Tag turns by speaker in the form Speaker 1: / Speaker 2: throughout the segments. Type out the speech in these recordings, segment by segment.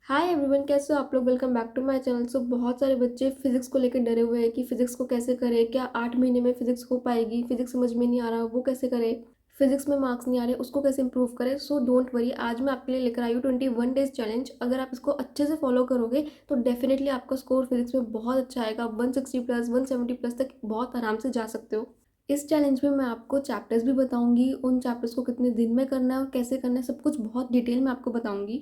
Speaker 1: Hi everyone, कैसे हो आप लोग। Welcome back to my channel. So बहुत सारे बच्चे फिजिक्स को लेकर डरे हुए हैं कि फिजिक्स को कैसे करें, क्या 8 महीने में फिजिक्स हो पाएगी, फिजिक्स समझ में नहीं आ रहा वो कैसे करें, फिजिक्स में मार्क्स नहीं आ रहे उसको कैसे इंप्रूव करें। सो डोंट वरी, आज मैं आपके लिए लेकर आई हूँ 21 डेज चैलेंज। अगर आप इसको अच्छे से फॉलो करोगे तो डेफिनेटली आपका स्कोर फिजिक्स में बहुत अच्छा आएगा। 160+ 170+ तक बहुत आराम से जा सकते हो। इस चैलेंज में मैं आपको चैप्टर्स भी बताऊंगी, उन चैप्टर्स को कितने दिन में करना है और कैसे करना है, सब कुछ बहुत डिटेल में आपको बताऊंगी।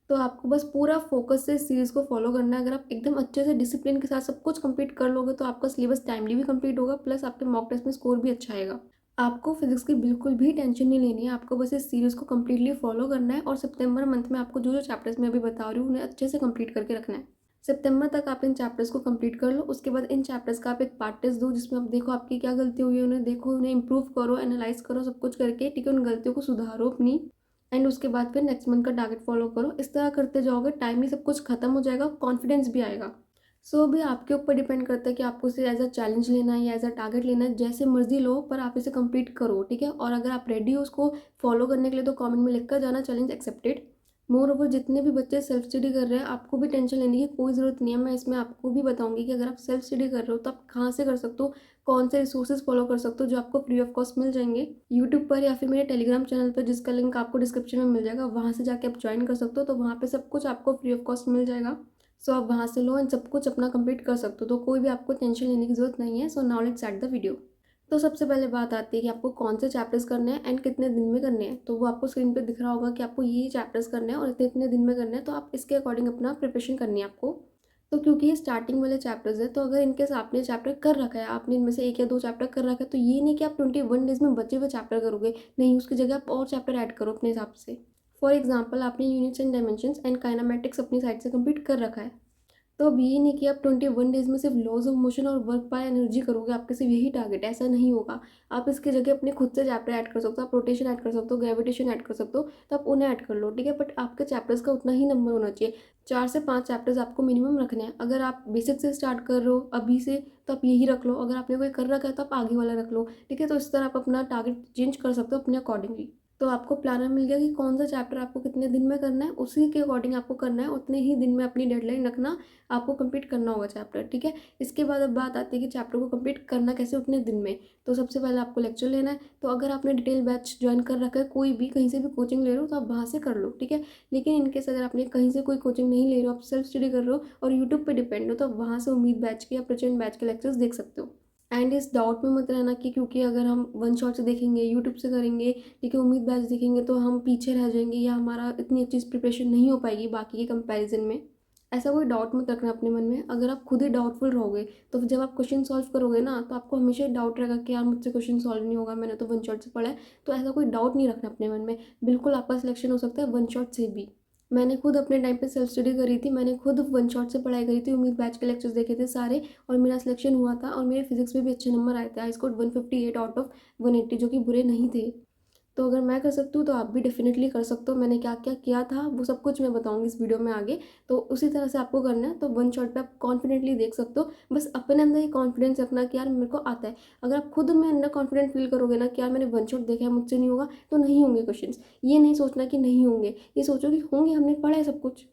Speaker 1: तो आपको बस पूरा फोकस से इस सीरीज़ को फॉलो करना है। अगर आप एकदम अच्छे से डिसिप्लिन के साथ सब कुछ कंप्लीट कर लोगे तो आपका सिलेबस टाइमली भी कंप्लीट होगा, प्लस आपके मॉक टेस्ट में स्कोर भी अच्छा आएगा। आपको फिजिक्स की बिल्कुल भी टेंशन नहीं लेनी है, आपको बस इस सीरीज़ को कम्प्लीटली फॉलो करना है और सितंबर मंथ में आपको जो जो चैप्टर्स मैं अभी बता रही हूँ उन्हें अच्छे से कंप्लीट करके रखना है। सितंबर तक आप इन चैप्टर्स को कंप्लीट कर लो, उसके बाद इन चैप्टर्स का आप एक पार्ट टेस्ट दो जिसमें आप देखो आपकी क्या गलती हुई है, उन्हें देखो, उन्हें इंप्रूव करो, एनालाइज करो सब कुछ करके, ठीक है, उन गलतियों को सुधारो अपनी। एंड उसके बाद फिर नेक्स्ट मंथ का टारगेट फॉलो करो। इस तरह करते जाओगे, टाइमली सब कुछ खत्म हो जाएगा, कॉन्फिडेंस भी आएगा। सो अभी आपके ऊपर डिपेंड करता है कि आपको इसे एज अ चैलेंज लेना है या एज अ टारगेट लेना है, जैसे मर्जी लो, पर आप इसे कंप्लीट करो, ठीक है। और अगर आप रेडी हो उसको फॉलो करने के लिए तो कमेंट में लिखकर जाना चैलेंज एक्सेप्टेड। मोर ओवर, जितने भी बच्चे सेल्फ स्टडी कर रहे हैं आपको भी टेंशन लेने की कोई ज़रूरत नहीं है। मैं इसमें आपको भी बताऊंगी कि अगर आप सेल्फ स्टडी कर रहे हो तो आप कहाँ से कर सकते हो, कौन से रिसोर्सेज फॉलो कर सकते हो जो आपको फ्री ऑफ कॉस्ट मिल जाएंगे यूट्यूब पर या फिर मेरे टेलीग्राम चैनल पर, जिसका लिंक आपको डिस्क्रिप्शन में मिल जाएगा। वहाँ से जाके आप ज्वाइन कर सकते हो, तो वहाँ पे सब कुछ आपको फ्री ऑफ कॉस्ट मिल जाएगा। सो आप वहाँ से लो एंड सब कुछ अपना कंप्लीट कर सकते हो, तो कोई भी आपको टेंशन लेने की जरूरत नहीं है। So now let's start the video. तो सबसे पहले बात आती है कि आपको कौन से चैप्टर्स करने हैं एंड कितने दिन में करने हैं। तो वो आपको स्क्रीन पे दिख रहा होगा कि आपको ये चैप्टर्स करने हैं और इतने इतने दिन में करने हैं, तो आप इसके अकॉर्डिंग अपना प्रिपरेशन करनी है आपको। तो क्योंकि ये स्टार्टिंग वाले चैप्टर्स है, तो अगर इनकेस आपने चैप्टर कर रखा है, आपने इनमें से एक या दो चैप्टर कर रखा है, तो ये नहीं कि आप 21 डेज में बचे हुए चैप्टर करोगे, नहीं, उसकी जगह आप और चैप्टर ऐड करो अपने हिसाब से। फॉर एग्जाम्पल, आपने units and dimensions and kinematics अपनी साइड से कंप्लीट कर रखा है, तो अब ये नहीं कि आप 21 डेज में सिर्फ लॉज ऑफ मोशन और वर्क बाय एनर्जी करोगे, आपके सिर्फ यही टारगेट, ऐसा नहीं होगा। आप इसकी जगह अपने खुद से चैप्टर ऐड कर सकते हो, आप रोटेशन ऐड कर सकते हो, ग्रेविटेशन ऐड कर सकते हो, तो आप उन्हें ऐड कर लो, ठीक है। बट आपके चैप्टर्स का उतना ही नंबर होना चाहिए, 4 से 5 चैप्टर्स आपको मिनिमम रखने हैं। अगर आप बेसिक से स्टार्ट कर रहे हो अभी से तो आप यही रख लो, अगर आपने कोई कर रखा है तो आप आगे वाला रख लो, ठीक है। तो इस तरह आप अपना टारगेट चेंज कर सकते हो अपने अकॉर्डिंगली। तो आपको प्लानर मिल गया कि कौन सा चैप्टर आपको कितने दिन में करना है, उसी के अकॉर्डिंग आपको करना है, उतने ही दिन में अपनी डेडलाइन रखना, आपको कंप्लीट करना होगा चैप्टर, ठीक है। इसके बाद अब बात आती है कि चैप्टर को कंप्लीट करना कैसे, उतने दिन में। तो सबसे पहले आपको लेक्चर लेना है। तो अगर आपने डिटेल बैच ज्वाइन कर रखा है, कोई भी कहीं से भी कोचिंग ले रहे हो तो आप वहाँ से कर लो, ठीक है। लेकिन इनकेस अगर आपने कहीं से कोई कोचिंग नहीं ले रहे हो, आप सेल्फ स्टडी कर रहे हो और यूट्यूब पर डिपेंड हो, तो आप वहाँ से उम्मीद बैच के या प्रचंड बैच के लेक्चर्स देख सकते हो। एंड इस डाउट में मत रहना कि क्योंकि अगर हम वन शॉट से देखेंगे, यूट्यूब से करेंगे, ठीक है, उम्मीद बैच देखेंगे तो हम पीछे रह जाएंगे या हमारा इतनी अच्छी प्रिपरेशन नहीं हो पाएगी बाकी के कंपैरिजन में। ऐसा कोई डाउट मत रखना अपने मन में। अगर आप खुद ही डाउटफुल रहोगे तो फिर जब आप क्वेश्चन सॉल्व करोगे ना, तो आपको हमेशा डाउट रहेगा कि यार मुझसे क्वेश्चन सॉल्व नहीं होगा, मैंने तो वन शॉट से पढ़ा है। तो ऐसा कोई डाउट नहीं रखना अपने मन में, बिल्कुल आपका सिलेक्शन हो सकता है वन शॉट से भी। मैंने खुद अपने टाइम पे सेल्फ स्टडी करी थी, मैंने खुद वन शॉट से पढ़ाई करी थी, उम्मीद बैच के लेक्चर्स देखे थे सारे, और मेरा सिलेक्शन हुआ था और मेरे फिजिक्स में भी अच्छे नंबर आए थे। आई स्कोर्ड 158 आउट ऑफ 180, जो कि बुरे नहीं थे। तो अगर मैं कर सकती हूँ तो आप भी डेफिनेटली कर सकते हो। मैंने क्या क्या किया था वो सब कुछ मैं बताऊंगी इस वीडियो में आगे। तो उसी तरह से आपको करना है, तो वन शॉट पे आप कॉन्फिडेंटली देख सकते हो। बस अपने अंदर ही कॉन्फिडेंस रखना कि यार मेरे को आता है। अगर आप खुद में अंदर कॉन्फिडेंट फील करोगे ना कि यार मैंने वन शॉट देखा है, मुझसे नहीं होगा, तो नहीं होंगे क्वेश्चंस। ये नहीं सोचना कि नहीं होंगे, ये सोचो कि होंगे, हमने पढ़ा है सब कुछ।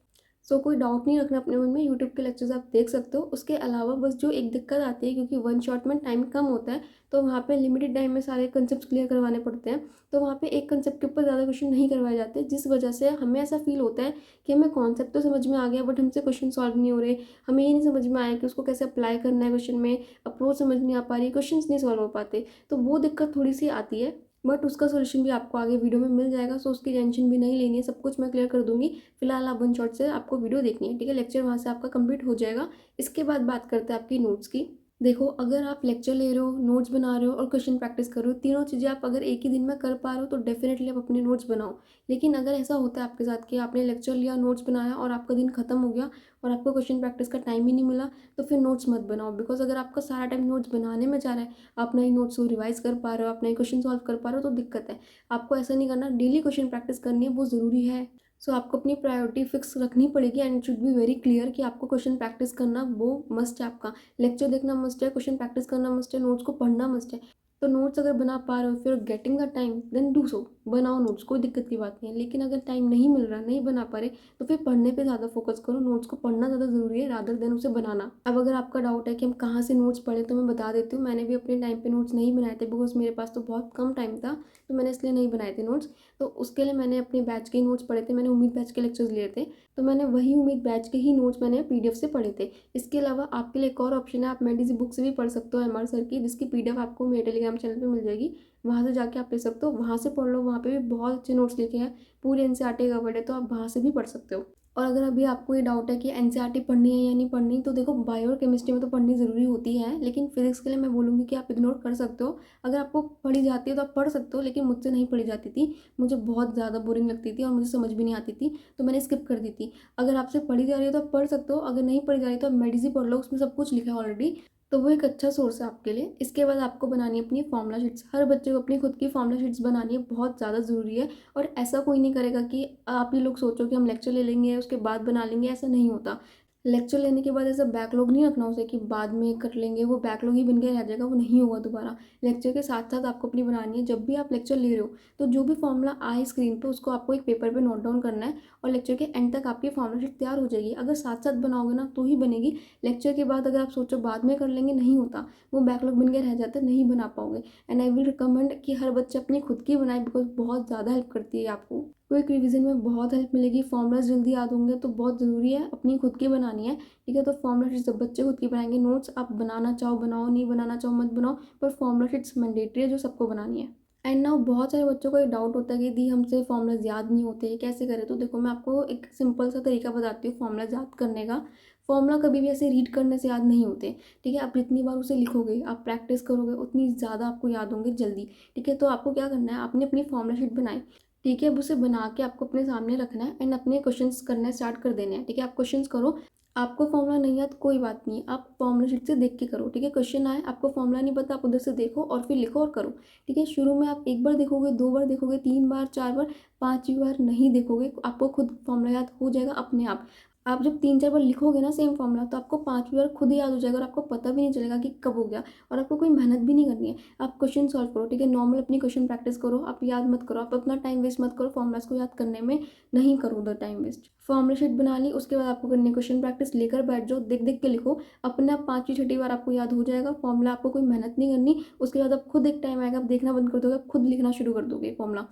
Speaker 1: सो कोई डाउट नहीं रखना अपने मन में, यूट्यूब के लेक्चर्स आप देख सकते हो। उसके अलावा बस जो एक दिक्कत आती है, क्योंकि वन शॉट में टाइम कम होता है, तो वहाँ पे लिमिटेड टाइम में सारे कंसेप्ट क्लियर करवाने पड़ते हैं। तो वहाँ पे एक कंसेप्ट के ऊपर ज़्यादा क्वेश्चन नहीं करवाए जाते, जिस वजह से हमें ऐसा फील होता है कि हमें कॉन्सेप्ट तो समझ में आ गया बट हमसे क्वेश्चन सॉल्व नहीं हो रहे। हमें ये नहीं समझ में आया कि उसको कैसे अप्लाई करना है क्वेश्चन में, अप्रोच समझ नहीं आ पा रही, क्वेश्चन नहीं सॉल्व हो पाते। तो वो दिक्कत थोड़ी सी आती है, बट उसका सोल्यूशन भी आपको आगे वीडियो में मिल जाएगा। सो उसकी टेंशन भी नहीं लेनी है, सब कुछ मैं क्लियर कर दूंगी। फिलहाल आप वन शॉट से आपको वीडियो देखनी है, ठीक है। लेक्चर वहाँ से आपका कंप्लीट हो जाएगा। इसके बाद बात करते हैं आपकी नोट्स की। देखो, अगर आप लेक्चर ले रहे हो, नोट्स बना रहे हो और क्वेश्चन प्रैक्टिस कर रहे हो, तीनों चीज़ें आप अगर एक ही दिन में कर पा रहे हो तो डेफिनेटली आप अपने नोट्स बनाओ। लेकिन अगर ऐसा होता है आपके साथ कि आपने लेक्चर लिया, नोट्स बनाया और आपका दिन खत्म हो गया और आपको क्वेश्चन प्रैक्टिस का टाइम ही नहीं मिला, तो फिर नोट्स मत बनाओ। बिकॉज अगर आपका सारा टाइम नोट्स बनाने में जा रहा है, आप नए नोट्स को रिवाइज कर पा रहे हो, आप नए क्वेश्चन सॉल्व कर पा रहे हो, तो दिक्कत है। आपको ऐसा नहीं करना, डेली क्वेश्चन प्रैक्टिस करनी है, वो ज़रूरी है। सो आपको अपनी प्रायोरिटी फिक्स रखनी पड़ेगी and it should be very clear कि आपको क्वेश्चन प्रैक्टिस करना वो मस्ट है आपका। लेक्चर देखना मस्ट है, क्वेश्चन प्रैक्टिस करना मस्ट है, नोट्स को पढ़ना मस्ट है। तो नोट्स अगर बना पा रहे हो, if you are getting the time then do so, बनाओ नोट्स, कोई दिक्कत की बात नहीं है। लेकिन अगर टाइम नहीं मिल रहा, नहीं बना पा रहे, तो फिर पढ़ने पे ज़्यादा फोकस करो। नोट्स को पढ़ना ज़्यादा ज़रूरी है रादर देन उसे बनाना। अब अगर आपका डाउट है कि हम कहाँ से नोट्स पढ़ें, तो मैं बता देती हूँ, मैंने भी अपने टाइम पे नोट्स नहीं बनाए थे बिकॉज मेरे पास तो बहुत कम टाइम था, तो मैंने इसलिए नहीं बनाए थे नोट्स। तो उसके लिए मैंने अपने बैच के नोट्स पढ़े थे, मैंने उम्मीद बैच के लेक्चर्स लिए थे, तो मैंने वही उम्मीद बैच के ही नोट्स मैंने पीडीएफ से पढ़े थे। इसके अलावा आपके लिए एक और ऑप्शन है, आप मेडिजी बुक से भी पढ़ सकते हो एमआर सर की, जिसकी पीडीएफ आपको मेरे टेलीग्राम चैनल पे मिल जाएगी। वहाँ से जाके आप ले सकते हो, वहाँ से पढ़ लो, वहाँ पे भी बहुत अच्छे नोट्स लिखे हैं, पूरी एनसीईआरटी कवर्ड है, तो आप वहाँ से भी पढ़ सकते हो। और अगर अभी आपको ये डाउट है कि एनसीईआरटी पढ़नी है या नहीं पढ़नी, तो देखो बायो और केमिस्ट्री में तो पढ़नी ज़रूरी होती है, लेकिन फिजिक्स के लिए मैं बोलूँगी कि आप इग्नोर कर सकते हो। अगर आपको पढ़ी जाती है तो आप पढ़ सकते हो, लेकिन मुझसे नहीं पढ़ी जाती थी, मुझे बहुत ज़्यादा बोरिंग लगती थी और मुझे समझ भी नहीं आती थी, तो मैंने स्किप कर दी थी। अगर आपसे पढ़ी जा रही है तो आप पढ़ सकते हो, अगर नहीं पढ़ी जा रही तो आप मेडिसी पढ़ लो, उसमें सब कुछ लिखा है ऑलरेडी, तो वो एक अच्छा सोर्स है आपके लिए। इसके बाद आपको बनानी है अपनी फॉर्मूला शीट्स। हर बच्चे को अपनी खुद की फॉर्मूला शीट्स बनानी है, बहुत ज़्यादा ज़रूरी है। और ऐसा कोई नहीं करेगा कि आप ही लोग सोचो कि हम लेक्चर ले लेंगे उसके बाद बना लेंगे, ऐसा नहीं होता। लेक्चर लेने के बाद ऐसा बैकलॉग नहीं रखना उसे कि बाद में कर लेंगे, वो बैकलॉग ही बन के रह जाएगा, वो नहीं होगा दोबारा। लेक्चर के साथ साथ आपको अपनी बनानी है। जब भी आप लेक्चर ले रहे हो, तो जो भी फॉर्मूला आए स्क्रीन पे उसको आपको एक पेपर पे नोट डाउन करना है, और लेक्चर के एंड तक आपकी फॉर्मूला शीट तैयार हो जाएगी। अगर साथ साथ बनाओगे ना तो ही बनेगी। लेक्चर के बाद अगर आप सोचो बाद में कर लेंगे, नहीं होता, वो बैकलॉग बन के रह जाता है, नहीं बना पाओगे। एंड आई विल रिकमेंड कि हर बच्चे अपनी खुद की बनाए, बिकॉज बहुत ज़्यादा हेल्प करती है आपको। क्विक रिवीजन में बहुत हेल्प मिलेगी, फॉर्मूलाज जल्दी याद होंगे, तो बहुत ज़रूरी है अपनी खुद की बनानी है। ठीक है, तो फॉर्मूला शीट्स सब बच्चे खुद की बनाएंगे। नोट्स आप बनाना चाहो बनाओ, नहीं बनाना चाहो मत बनाओ, पर फॉर्मूला शीट्स मैंडेटरी है जो सबको बनानी है। एंड नाउ बहुत सारे बच्चों को एक डाउट होता है कि दी हमसे फॉर्मूलाज याद नहीं होते, कैसे करें। तो देखो मैं आपको एक सिंपल सा तरीका बताती हूँ फॉर्मूलाज याद करने का। फॉर्मूला कभी भी ऐसे रीड करने से याद नहीं होते। ठीक है, आप जितनी बार उसे लिखोगे, आप प्रैक्टिस करोगे, उतनी ज़्यादा आपको याद होंगे जल्दी। ठीक है, तो आपको क्या करना है, आपने अपनी फॉर्मूला शीट बनाई, ठीक है, अब उसे बना के आपको अपने सामने रखना है एंड अपने क्वेश्चंस करना स्टार्ट कर देने हैं। ठीक है, आप क्वेश्चंस करो। आपको फॉर्मूला नहीं याद कोई बात नहीं, आप फॉर्मूला शीट से देख के करो। ठीक है, क्वेश्चन आए, आपको फॉर्मूला नहीं पता, आप उधर से देखो और फिर लिखो और करो। ठीक है, शुरू में आप एक बार देखोगे, दो बार देखोगे, तीन बार, चार बार, पांचवी बार नहीं देखोगे, आपको खुद फॉर्मूला याद हो जाएगा अपने आप। आप जब तीन चार बार लिखोगे ना सेम फॉर्मूला, तो आपको पांचवी बार खुद ही याद हो जाएगा और आपको पता भी नहीं चलेगा कि कब हो गया, और आपको कोई मेहनत भी नहीं करनी है। आप क्वेश्चन सॉल्व करो। ठीक है, नॉर्मल अपनी क्वेश्चन प्रैक्टिस करो, आप याद मत करो, आप अपना टाइम वेस्ट मत करो फॉर्मूलाज को याद करने में, नहीं करो उधर टाइम वेस्ट। फॉर्मूला शीट बना ली, उसके बाद आपको करनी क्वेश्चन प्रैक्टिस, लेकर बैठ जाओ, देख देख के लिखो, अपने आप पांचवी छठी बार आपको याद हो जाएगा फॉर्मूला, आपको कोई मेहनत नहीं करनी। उसके बाद आप खुद एक टाइम आएगा, आप देखना बंद कर दोगे, आप खुद लिखना शुरू कर दोगे फॉर्मूला।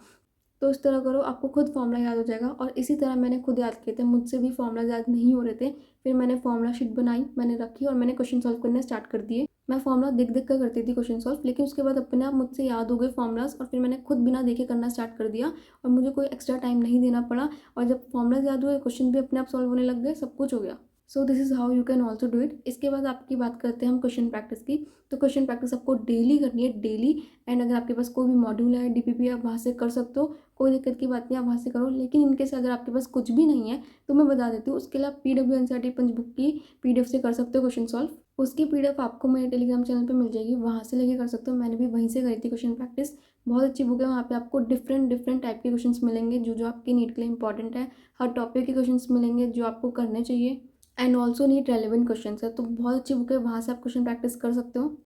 Speaker 1: तो इस तरह करो, आपको खुद फॉर्मूला याद हो जाएगा। और इसी तरह मैंने खुद याद किए थे, मुझसे भी फॉर्मूला याद नहीं हो रहे थे, फिर मैंने फॉर्मूला शीट बनाई, मैंने रखी और मैंने क्वेश्चन सॉल्व करने स्टार्ट कर दिए। मैं फॉर्मूला देख देख कर करती थी क्वेश्चन सॉल्व, लेकिन उसके बाद अपने आप मुझसे याद हो गए फॉर्मूलाज, और फिर मैंने खुद बिना देखे करना स्टार्ट कर दिया, और मुझे कोई एक्स्ट्रा टाइम नहीं देना पड़ा। और जब फॉर्मूलाज याद हुए, क्वेश्चन भी अपने आप सॉल्व होने लग गए, सब कुछ हो गया। So this is how you can also do it. इसके बाद आपकी बात करते हैं हम क्वेश्चन प्रैक्टिस की। तो क्वेश्चन प्रैक्टिस आपको डेली करनी है, डेली। एंड अगर आपके पास कोई भी मॉड्यूल है, डीपीपी, आप वहाँ से कर सकते हो, कोई दिक्कत की बात नहीं, आप वहाँ से करो। लेकिन इनकेस अगर आपके पास कुछ भी नहीं है, तो मैं बता देती हूँ, उसके लिए आप PW पंच बुक की पीडीएफ से कर सकते हो क्वेश्चन सॉल्व। उसकी पीडीएफ आपको मेरे टेलीग्राम चैनल पे मिल जाएगी, वहाँ से लेके कर सकते हो। मैंने भी वहीं से करी थी क्वेश्चन प्रैक्टिस, बहुत अच्छी बुक है। वहाँ पे आपको डिफरेंट डिफरेंट टाइप के क्वेश्चंस मिलेंगे, जो जो आपके नीट के लिए इंपॉर्टेंट है। हर टॉपिक के क्वेश्चंस मिलेंगे जो आपको करने चाहिए, and also NEET relevant question है। तो बहुत अच्छी बुक है, वहाँ से आप क्वेश्चन प्रैक्टिस कर सकते हो।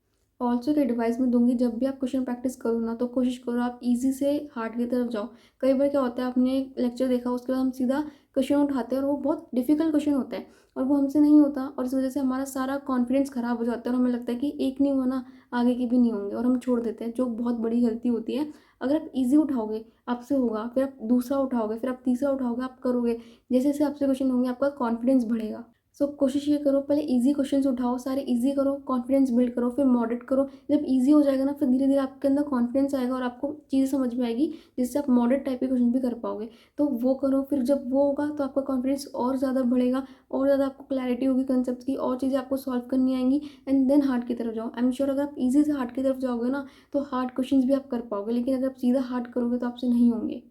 Speaker 1: ऑल्सो एक एडवाइस मैं दूंगी, जब भी आप क्वेश्चन प्रैक्टिस करो ना, तो कोशिश करो आप इजी से हार्ड की तरफ जाओ। कई बार क्या होता है, आपने लेक्चर देखा, उसके बाद हम सीधा क्वेश्चन उठाते हैं और वो बहुत डिफिकल्ट क्वेश्चन होता है, और वो हमसे नहीं होता, और इस वजह से हमारा सारा कॉन्फिडेंस खराब हो जाता है और हमें लगता है कि एक नहीं हुआ ना, आगे के भी नहीं होंगे, और हम छोड़ देते हैं, जो बहुत बड़ी गलती होती है। अगर आप इजी उठाओगे, आपसे होगा, फिर आप दूसरा उठाओगे, फिर आप तीसरा उठाओगे, आप करोगे, जैसे जैसे आपसे क्वेश्चन होंगे आपका कॉन्फिडेंस बढ़ेगा। सो कोशिश ये करो, पहले इजी क्वेश्चंस उठाओ, सारे इजी करो, कॉन्फिडेंस बिल्ड करो, फिर मॉडरेट करो। जब इजी हो जाएगा ना, फिर धीरे धीरे आपके अंदर कॉन्फिडेंस आएगा और आपको चीज़ें समझ में आएगी, जिससे आप मॉडरेट टाइप के क्वेश्चन भी कर पाओगे। तो वो करो, फिर जब वो होगा तो आपका कॉन्फिडेंस और ज़्यादा बढ़ेगा, और ज़्यादा आपको क्लैरिटी होगी कंसेप्ट की, और चीज़ें आपको सॉल्व करनी आएंगी। एंड देन हार्ड की तरफ जाओ। आई एम श्योर अगर आप ईजी से हार्ड की तरफ जाओगे ना, तो हार्ड क्वेश्चन भी आप कर पाओगे, लेकिन अगर आप सीधा हार्ड करोगे तो आपसे नहीं होंगे।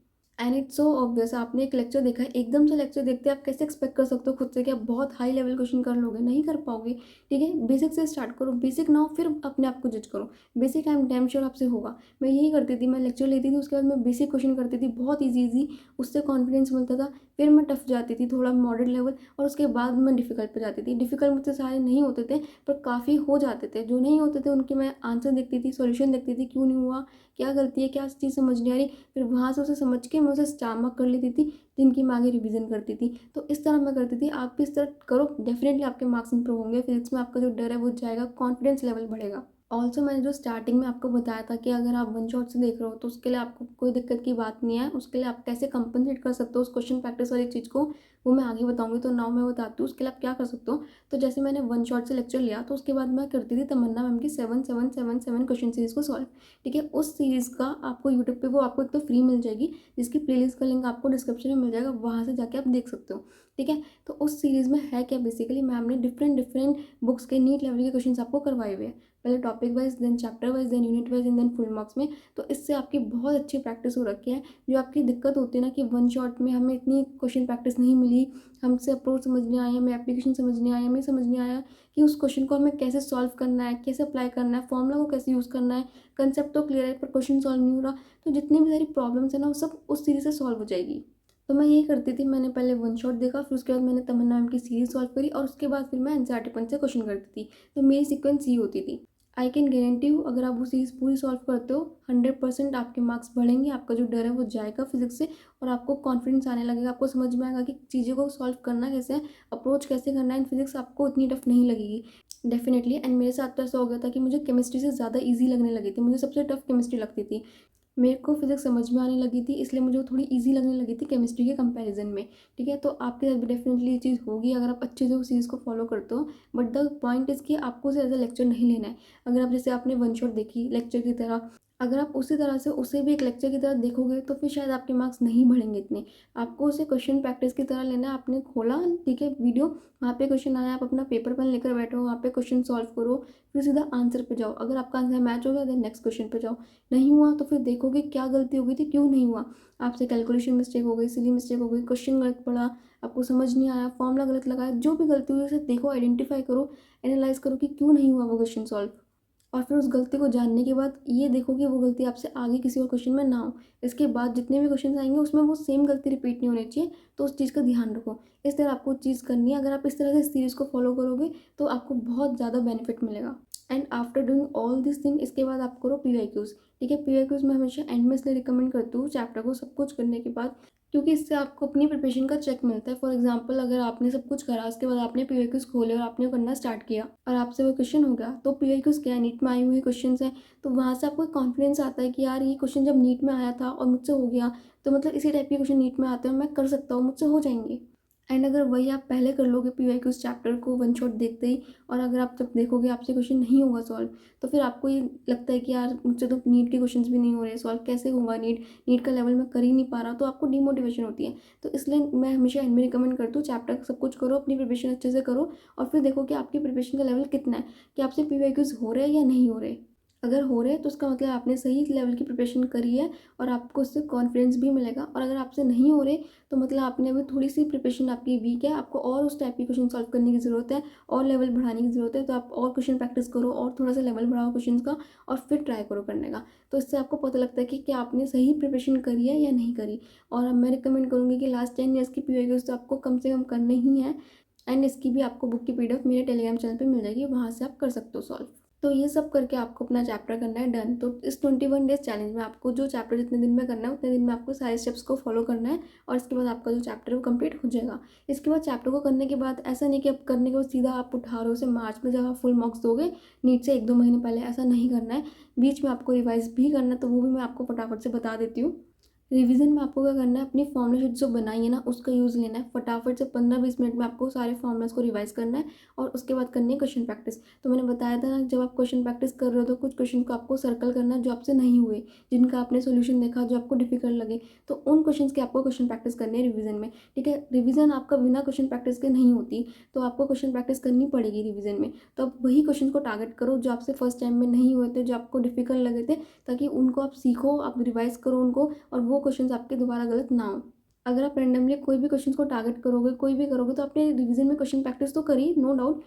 Speaker 1: And it's so obvious. आपने एक लेक्चर देखा है, एकदम से लेक्चर देखते आप कैसे एक्सपेक्ट कर सकते हो खुद से कि आप बहुत हाई लेवल क्वेश्चन कर लोगे, नहीं कर पाओगे। ठीक है, बेसिक से स्टार्ट करो, बेसिक ना हो फिर अपने आप को जज करो। Basic I am damn sure आपसे होगा। मैं यही करती थी, मैं लेक्चर लेती थी, उसके बाद मैं बेसिक क्वेश्चन करती थी, बहुत ईजी, उससे कॉन्फिडेंस मिलता था। फिर मैं टफ जाती थी, थोड़ा मॉडरेट लेवल, और उसके बाद मैं डिफिकल्ट पर जाती थी। डिफिकल्ट मुझसे सारे नहीं होते थे, पर काफ़ी हो जाते थे। जो नहीं होते थे उनके मैं आंसर देखती थी, सॉल्यूशन देखती थी, क्यों नहीं हुआ, क्या गलती है, क्या चीज़ समझ नहीं आ रही, फिर वहाँ से उसे समझ के मैं उसे स्टार मार्क कर लेती थी, जिनकी मैं आगे रिवीजन करती थी। तो इस तरह मैं करती थी, आप भी इस तरह करो, डेफिनेटली आपके मार्क्स इंप्रूव होंगे। फिजिक्स में आपका जो डर है वो जाएगा, कॉन्फिडेंस लेवल बढ़ेगा। ऑल्सो मैंने जो स्टार्टिंग में आपको बताया था कि अगर आप वन शॉट से देख रहे हो तो उसके लिए आपको कोई दिक्कत की बात नहीं है। उसके लिए आप कैसे कंपनसेट कर सकते हो उस क्वेश्चन प्रैक्टिस वाली चीज़ को, वो मैं आगे बताऊंगी। तो नाउ मैं बताती हूँ उसके लिए आप क्या कर सकते हो। तो जैसे मैंने वन शॉट से लेक्चर लिया, तो उसके बाद मैं करती थी तमन्ना मैम की 7 7 7 7 क्वेश्चन सीरीज को सॉल्व। ठीक है, उस सीरीज़ का आपको यूट्यूब पे वो आपको एक तो फ्री मिल जाएगी, जिसकी प्लेलिस्ट का लिंक आपको डिस्क्रिप्शन में मिल जाएगा, वहाँ से जाके आप देख सकते हो। ठीक है, तो उस सीरीज़ में है क्या, बेसिकली मैम ने डिफरेंट डिफरेंट बुक्स के नीट लेवल के क्वेश्चन आपको करवाए हुए हैं। पहले topic wise, then chapter wise, then unit wise, and then full marks में। तो इससे आपकी बहुत अच्छी प्रैक्टिस हो रखी है। जो आपकी दिक्कत होती है ना कि वन शॉट में हमें इतनी क्वेश्चन प्रैक्टिस नहीं मिली, हमसे अप्रोच समझ नहीं आया, हमें एप्लीकेशन समझ नहीं आया, हमें समझ नहीं आया कि उस क्वेश्चन को हमें कैसे सॉल्व करना है, कैसे अप्लाई करना है, फॉर्मूला को कैसे यूज़ करना है। कंसेप्ट तो क्लियर है पर क्वेश्चन सॉल्व नहीं हो रहा। तो जितनी भी सारी प्रॉब्लम्स है ना, वो सब उस सीरीज से सॉल्व हो जाएगी। तो मैं यही करती थी, मैंने पहले वन शॉट देखा, फिर उसके बाद मैंने तमन्ना मैम की सीरीज सॉल्व करी, और उसके बाद फिर मैं एनसीईआरटी पॉइंट से क्वेश्चन करती थी। तो मेरी सीक्वेंस ये होती थी। आई कैन गारंटी यू, अगर आप वो सीरीज़ पूरी सॉल्व करते हो, 100% आपके मार्क्स बढ़ेंगे, आपका जो डर है वो जाएगा फिजिक्स से, और आपको कॉन्फिडेंस आने लगेगा, आपको समझ में आएगा कि चीज़ों को सॉल्व करना कैसे है, अप्रोच कैसे करना है। इन फिजिक्स आपको इतनी टफ नहीं लगेगी डेफिनेटली। एंड मेरे साथ तो ऐसा हो गया था कि मुझे केमिस्ट्री से ज़्यादा ईजी लगने लगी थी, मुझे सबसे टफ केमिस्ट्री लगती थी। मेरे को फिजिक्स समझ में आने लगी थी, इसलिए मुझे वो थोड़ी इजी लगने लगी थी केमिस्ट्री के कंपैरिजन में। ठीक है, तो आपके साथ भी डेफिनेटली ये चीज़ होगी अगर आप अच्छे से उस चीज़ को फॉलो करते हो। बट द पॉइंट इज़ कि आपको उसे एज अ लेक्चर नहीं लेना है। अगर आप जैसे आपने वन शॉट देखी लेक्चर की तरह, अगर आप उसी तरह से उसे भी एक लेक्चर की तरह देखोगे तो फिर शायद आपके मार्क्स नहीं बढ़ेंगे इतने। आपको उसे क्वेश्चन प्रैक्टिस की तरह लेना है। आपने खोला, ठीक है, वीडियो, वहाँ पे क्वेश्चन आया, आप अपना पेपर पेन लेकर बैठो, वहाँ पे क्वेश्चन सॉल्व करो, फिर सीधा आंसर पे जाओ। अगर आपका आंसर मैच हो गया देन नेक्स्ट क्वेश्चन पे जाओ। नहीं हुआ तो फिर देखोगे क्या गलती हो गई थी, क्यों नहीं हुआ। आपसे कैलकुलेशन मिस्टेक हो गई, सिली मिस्टेक हो गई, क्वेश्चन गलत पड़ा, आपको समझ नहीं आया, फॉर्मूला गलत लगाया, जो भी गलती हुई उसे देखो, आइडेंटिफाई करो, एनालाइज करो कि क्यों नहीं हुआ वो क्वेश्चन सॉल्व। और फिर उस गलती को जानने के बाद ये देखो कि वो गलती आपसे आगे किसी और क्वेश्चन में ना हो। इसके बाद जितने भी क्वेश्चन आएंगे उसमें वो सेम गलती रिपीट नहीं होनी चाहिए, तो उस चीज़ का ध्यान रखो। इस तरह आपको चीज़ करनी है। अगर आप इस तरह से इस सीरीज़ को फॉलो करोगे तो आपको बहुत ज़्यादा बेनिफिट मिलेगा। And after doing all this thing, इसके बाद आप करो पीवाईक्यूज़। ठीक है, पीवाईक्यूज़ मैं हमेशा एंड में इसलिए रिकमेंड करती हूँ चैप्टर को सब कुछ करने के बाद, क्योंकि इससे आपको अपनी प्रिपरेशन का चेक मिलता है। फॉर एग्जांपल, अगर आपने सब कुछ करा, उसके बाद आपने पीवाईक्यूज़ खोले और आपने करना स्टार्ट किया और आपसे वो क्वेश्चन हो गया, तो पीवाईक्यूज़ क्या है, नीट में आई हुई क्वेश्चन है। तो वहाँ से आपको कॉन्फिडेंस आता है कि यार ये क्वेश्चन जब नीट में आया था और मुझसे हो गया, तो मतलब इसी टाइप के क्वेश्चन नीट में आते हैं, मैं कर सकता हूँ, मुझसे हो जाएंगे। एंड अगर वही आप पहले कर लोगे पीवाईक्यूज़ चैप्टर को वन शॉट देखते ही, और अगर आप जब देखोगे आपसे क्वेश्चन नहीं होगा सॉल्व, तो फिर आपको ये लगता है कि यार मुझसे तो नीट के क्वेश्चंस भी नहीं हो रहे सॉल्व, कैसे होगा, नीट नीट का लेवल मैं कर ही नहीं पा रहा, तो आपको डीमोटिवेशन होती है। तो इसलिए मैं हमेशा इनमें रिकमेंड करती हूँ चैप्टर सब कुछ करो, अपनी प्रिपरेशन अच्छे से करो, और फिर देखो कि आपकी प्रिपरेशन का लेवल कितना है, कि आपसे पीवाईक्यूज़ हो रहे हैं या नहीं हो रहे। अगर हो रहे हैं तो उसका मतलब आपने सही लेवल की प्रिपरेशन करी है, और आपको उससे कॉन्फिडेंस भी मिलेगा। और अगर आपसे नहीं हो रहे तो मतलब आपने अभी थोड़ी सी प्रिपरेशन आपकी वीक है, आपको और उस टाइप की क्वेश्चन सॉल्व करने की ज़रूरत है, और लेवल बढ़ाने की ज़रूरत है। तो आप और क्वेश्चन प्रैक्टिस करो, और थोड़ा सा लेवल बढ़ाओ क्वेश्चन का, और फिर ट्राई करो करने का। तो इससे आपको पता लगता है कि क्या आपने सही प्रिपरेशन करी है या नहीं करी। और अब मैं रिकमेंड करूँगी कि लास्ट 10 ईयर्स की पीवाईक्यूज़ तो आपको कम से कम करने ही है। एंड इसकी भी आपको बुक की पीडीएफ मेरे टेलीग्राम चैनल पे मिल जाएगी, वहाँ से आप कर सकते हो सॉल्व। तो ये सब करके आपको अपना चैप्टर करना है डन। तो इस 21 डेज चैलेंज में आपको जो चैप्टर जितने दिन में करना है उतने दिन में आपको सारे स्टेप्स को फॉलो करना है, और इसके बाद आपका जो चैप्टर है वो कंप्लीट हो जाएगा। इसके बाद चैप्टर को करने के बाद ऐसा नहीं कि अब करने के बाद सीधा आप उठा रहे हो उसे मार्च में जब आप फुल मार्क्स दोगे नीट से 1-2 महीने पहले, ऐसा नहीं करना है। बीच में आपको रिवाइज भी करना है, तो वो भी मैं आपको फटाफट से बता देती हूँ। रिवीजन में आपको क्या करना है, अपनी फॉर्मूला शीट जो बनाई है ना उसका यूज़ लेना है। फटाफट से 15-20 मिनट में आपको सारे फॉर्मूलाज को रिवाइज करना है, और उसके बाद करनी है क्वेश्चन प्रैक्टिस। तो मैंने बताया था ना, जब आप क्वेश्चन प्रैक्टिस कर रहे हो तो कुछ क्वेश्चन को आपको सर्कल करना है जो आपसे नहीं हुए, जिनका आपने सोल्यूशन देखा, जो आपको डिफिकल्ट लगे, तो उन क्वेश्चन की आपको क्वेश्चन प्रैक्टिस करनी है रिविजन में। ठीक है, रिविजन आपका बिना क्वेश्चन प्रैक्टिस के नहीं होती, तो आपको क्वेश्चन प्रैक्टिस करनी पड़ेगी रिविजन में। तो आप वही क्वेश्चन को टारगेट करो जो आपसे फर्स्ट टाइम में नहीं हुए थे, जो आपको डिफिकल्ट लगे थे, ताकि उनको आप सीखो, आप रिवाइज करो उनको, और वो क्वेश्चन आपके दोबारा गलत ना हो। अगर आप रैंडमली कोई भी क्वेश्चन को टारगेट करोगे, कोई भी करोगे, तो आपने रिवीजन में क्वेश्चन प्रैक्टिस तो करी, नो डाउट,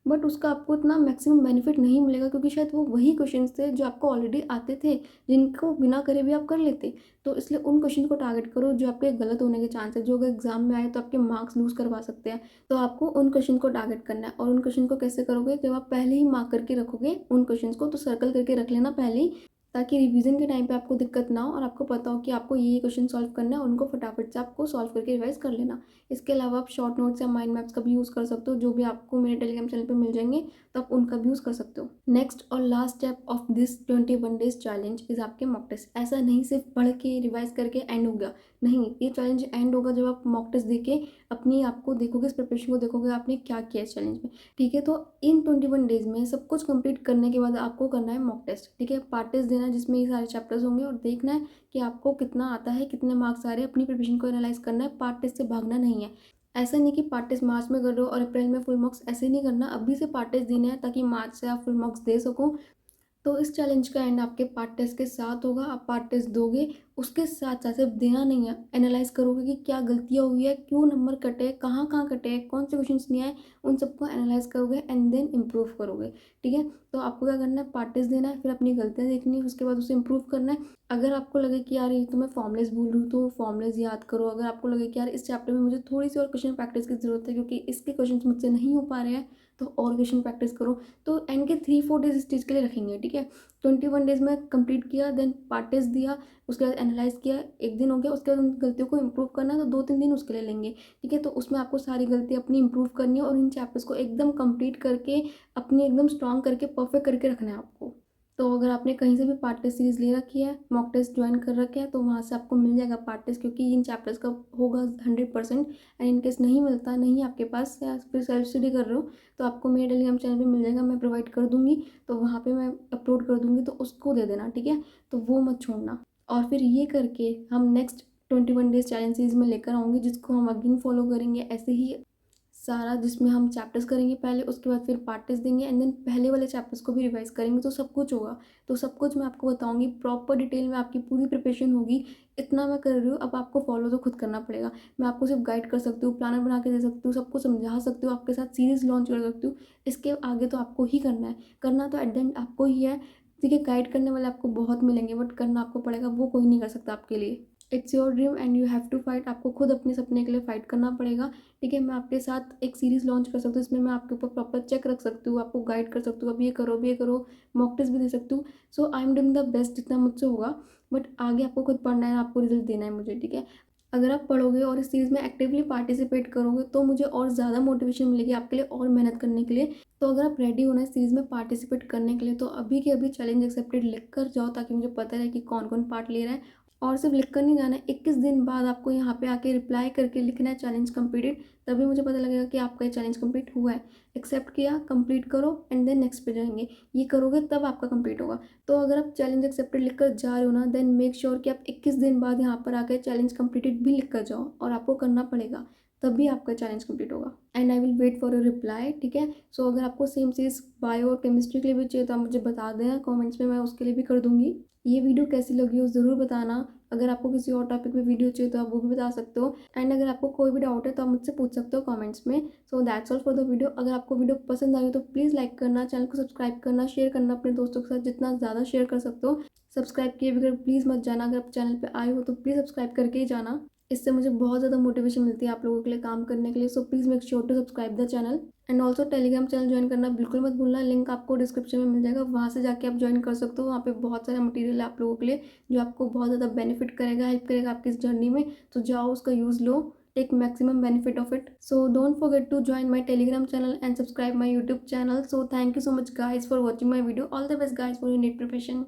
Speaker 1: बट उसका आपको इतना मैक्सिमम बेनिफिट नहीं मिलेगा, क्योंकि शायद वो वही क्वेश्चंस थे जो आपको ऑलरेडी आते थे, जिनको बिना करे भी आप कर लेते। तो इसलिए उन क्वेश्चन को टारगेट करो जो आपके गलत होने के चांस है, जो अगर एग्जाम में आए तो आपके मार्क्स लूज करवा सकते हैं। तो आपको उन क्वेश्चन को टारगेट करना है। और उन क्वेश्चन को कैसे करोगे, जब आप पहले ही मार्क करके रखोगे उन क्वेश्चन को, तो सर्कल करके रख लेना पहले ही, ताकि रिवीजन के टाइम पे आपको दिक्कत ना हो और आपको पता हो कि आपको ये क्वेश्चन सॉल्व करना है, और उनको फटाफट से आपको सॉल्व करके रिवाइज कर लेना। इसके अलावा आप शॉर्ट नोट्स या माइंड मैप्स का भी यूज़ कर सकते हो, जो भी आपको मेरे टेलीग्राम चैनल पे मिल जाएंगे, तो आप उनका भी यूज़ कर सकते हो। नेक्स्ट और last step of this 21 days challenge is आपके मॉक टेस्ट। ऐसा नहीं सिर्फ पढ़ के रिवाइज करके एंड हो गया, नहीं, ये चैलेंज एंड होगा जब आप मॉक टेस्ट देके अपनी आपको देखोगे, इस प्रिपरेशन को देखोगे आपने क्या किया इस चैलेंज में। ठीक है, तो इन 21 डेज में सब कुछ कंप्लीट करने के बाद आपको करना है मॉक टेस्ट। ठीक है, पार्ट टेस्ट देना है जिसमें ये सारे चैप्टर्स होंगे, और देखना है कि आपको कितना आता है, कितने मार्क्स आ रहे हैं। अपनी प्रिपरेशन को एनालाइज करना है, पार्ट टेस्ट से भागना नहीं है। ऐसा नहीं कि पार्ट टेस्ट मार्च में कर रहे हो और अप्रैल में फुल मार्क्स, ऐसे नहीं करना। अभी से पार्ट टेस्ट देना है ताकि मार्च से आप फुल मार्क्स दे सको। तो इस चैलेंज का एंड आपके पार्ट टेस्ट के साथ होगा। आप पार्ट टेस्ट दोगे, उसके साथ साथ सिर्फ देना नहीं है, एनालाइज करोगे कि क्या गलतियाँ हुई है, क्यों नंबर कटे, कहाँ कहाँ कटे, कौन से क्वेश्चंस नहीं आए, उन सबको एनालाइज करोगे एंड देन इम्प्रूव करोगे। ठीक है, तो आपको क्या करना है, पार्ट टेस्ट देना है, फिर अपनी गलतियाँ देखनी है, उसके बाद उसे इम्प्रूव करना है। अगर आपको लगे कि यार ये तो मैं फॉर्मुलेस भूल रही हूँ, तो फॉर्मुलेस याद करो। अगर आपको लगे कि यार इस चैप्टर में मुझे थोड़ी सी और क्वेश्चन प्रैक्टिस की जरूरत है, क्योंकि इसके क्वेश्चन मुझसे नहीं हो पा रहे हैं, तो और क्वेश्चन प्रैक्टिस करो। तो एंड के 3-4 डेज इस चीज़ के लिए रखेंगे। ठीक है, 21 डेज में कंप्लीट किया, देन पार्ट टेस्ट दिया, उसके बाद एनालाइज किया, एक दिन हो गया, उसके बाद उन गलतियों को इंप्रूव करना है, तो 2-3 दिन उसके लिए लेंगे। ठीक है, तो उसमें आपको सारी गलती अपनी इंप्रूव करनी है, और इन चैप्टर्स को एकदम कंप्लीट करके अपनी एकदम स्ट्रॉन्ग करके परफेक्ट करके रखना है आपको। तो अगर आपने कहीं से भी पार्ट टेस्ट सीरीज़ ले रखी है, मॉक टेस्ट ज्वाइन कर रखे हैं, तो वहाँ से आपको मिल जाएगा पार्ट टेस्ट, क्योंकि इन चैप्टर्स का होगा 100%। एंड इनकेस नहीं मिलता, नहीं आपके पास, या फिर सेल्फ स्टडी कर रहे हो, तो आपको मेरे टेलीग्राम चैनल पे मिल जाएगा, मैं प्रोवाइड कर दूँगी। तो वहाँ पे मैं अपलोड कर दूँगी, तो उसको दे देना। ठीक है, तो वो मत छोड़ना। और फिर ये करके हम नेक्स्ट 21 डेज चैलेंज सीरीज में लेकर आऊँगी, जिसको हम अगेन फॉलो करेंगे ऐसे ही सारा, जिसमें हम चैप्टर्स करेंगे पहले, उसके बाद फिर पार्ट टेस्ट देंगे, एंड देन पहले वाले चैप्टर्स को भी रिवाइज करेंगे, तो सब कुछ होगा। तो सब कुछ मैं आपको बताऊंगी, प्रॉपर डिटेल में आपकी पूरी प्रिपरेशन होगी। इतना मैं कर रही हूँ, अब आपको फॉलो तो खुद करना पड़ेगा। मैं आपको सिर्फ गाइड कर सकती हूँ, प्लानर बना के दे सकती हूँ, सबको समझा सकती हूँ, आपके साथ सीरीज लॉन्च कर सकती हूँ। इसके आगे तो आपको ही करना है, करना तो एट द एंड आपको ही है। ठीक है, गाइड करने वाले आपको बहुत मिलेंगे, बट करना आपको पड़ेगा, वो कोई नहीं कर सकता आपके लिए। It's your dream and you have to fight. आपको खुद अपने सपने के लिए फाइट करना पड़ेगा। ठीक है, मैं आपके साथ एक सीरीज़ लॉन्च कर सकती हूँ, इसमें मैं आपके ऊपर प्रॉपर चेक रख सकती हूँ, आपको गाइड कर सकती हूँ, अब ये करो, अब ये करो, मॉक टेस्ट भी दे सकती हूँ। So I am doing the best जितना मुझसे होगा, बट आगे आपको खुद पढ़ना है, आपको रिजल्ट देना है मुझे। ठीक है, अगर आप पढ़ोगे और इस सीरीज़ में एक्टिवली पार्टिसिपेट करोगे, तो मुझे और ज़्यादा मोटिवेशन मिलेगी आपके लिए और मेहनत करने के लिए। तो अगर आप रेडी होना है इस सीरीज़ में पार्टिसिपेट करने के लिए, तो अभी के अभी चैलेंज एक्सेप्टेड लिख कर जाओ, ताकि मुझे पता रहे कि कौन कौन पार्ट ले रहा है। और सिर्फ लिख कर नहीं जाना है, 21 दिन बाद आपको यहाँ पे आके रिप्लाई करके लिखना है चैलेंज कंप्लीटेड, तभी मुझे पता लगेगा कि आपका ये चैलेंज कंप्लीट हुआ है। एक्सेप्ट किया, कंप्लीट करो, एंड देन नेक्स्ट पे जाएंगे। ये करोगे तब आपका कंप्लीट होगा। तो अगर आप चैलेंज एक्सेप्टेड लिख कर जा रहे हो ना, देन मेक श्योर कि आप 21 दिन बाद यहाँ पर आकर चैलेंज कंप्लीटेड भी लिख कर जाओ, और आपको करना पड़ेगा, तभी आपका चैलेंज कंप्लीट होगा। And I will wait for your reply. ठीक है, सो अगर आपको सेम चीज़ बायो और केमिस्ट्री के लिए भी चाहिए, तो आप मुझे बता देना कमेंट्स में, मैं उसके लिए भी कर दूंगी। ये वीडियो कैसी लगी हो ज़रूर बताना। अगर आपको किसी और टॉपिक पे वीडियो चाहिए, तो आप वो भी बता सकते हो। एंड अगर आपको कोई भी डाउट है, तो आप मुझसे पूछ सकते हो कमेंट्स में। So that's all for the video. अगर आपको वीडियो पसंद आई हो, तो प्लीज़ लाइक करना, चैनल को सब्सक्राइब करना, शेयर करना अपने दोस्तों के साथ, जितना ज़्यादा शेयर कर सकते हो। सब्सक्राइब किए बगैर प्लीज़ मत जाना। अगर आप चैनल पर आए हो, तो प्लीज़ सब्सक्राइब करके ही जाना। इससे मुझे बहुत ज़्यादा मोटिवेशन मिलती है आप लोगों के लिए काम करने के लिए। So please make sure to subscribe the channel. And also Telegram channel join करना बिल्कुल मत भूलना, लिंक आपको डिस्क्रिप्शन में मिल जाएगा, वहाँ से जाके आप ज्वाइन कर सकते हो। वहाँ पे बहुत सारा मटेरियल है आप लोगों के लिए, जो आपको बहुत ज़्यादा बेनिफिट करेगा, हेल्प करेगा आपकी इस जर्नी में। तो जाओ, उसका यूज़ लो, take maximum benefit of it. So don't forget to join my Telegram channel and subscribe my YouTube channel. So thank you so much guys for watching my video. All the best guys for your NEET preparation.